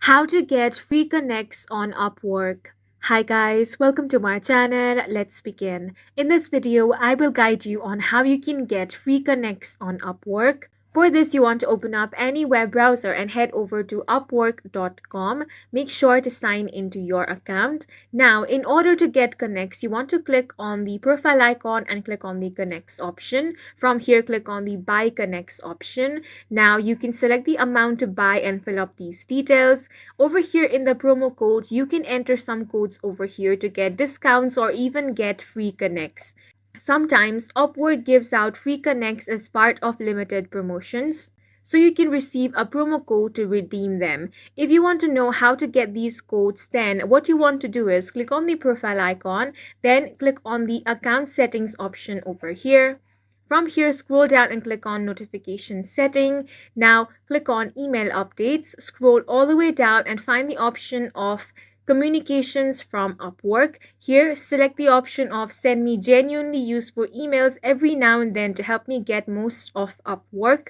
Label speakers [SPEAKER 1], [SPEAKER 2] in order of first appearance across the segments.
[SPEAKER 1] How to get free connects on Upwork. Hi guys, welcome to my channel. Let's begin. In this video, I will guide you on how you can get free connects on Upwork. For this, you want to open up any web browser and head over to upwork.com. Make sure to sign into your account. Now, in order to get connects, you want to click on the profile icon and click on the connects option. From here, click on the buy connects option. Now, you can select the amount to buy and fill up these details. Over here in the promo code, you can enter some codes over here to get discounts or even get free connects. Sometimes Upwork gives out free connects as part of limited promotions, so you can receive a promo code to redeem them. If you want to know how to get these codes, then what you want to do is click on the profile icon, then click on the account settings option over here. From here, scroll down and click on notification setting. Now click on email updates, scroll all the way down and find the option of communications from Upwork. Here, select the option of send me genuinely useful emails every now and then to help me get most of Upwork.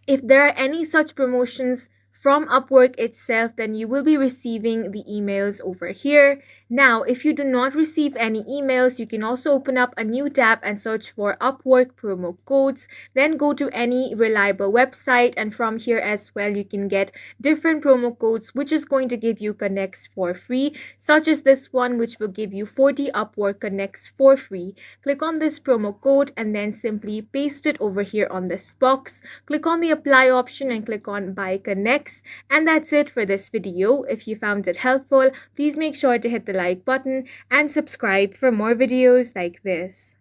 [SPEAKER 1] If there are any such promotions from Upwork itself, then you will be receiving the emails over here. Now, if you do not receive any emails, you can also open up a new tab and search for Upwork promo codes. Then go to any reliable website, and from here as well, you can get different promo codes, which is going to give you connects for free, such as this one, which will give you 40 Upwork connects for free. Click on this promo code and then simply paste it over here on this box. Click on the apply option and click on buy connects. And that's it for this video. If you found it helpful, please make sure to hit the like button and subscribe for more videos like this.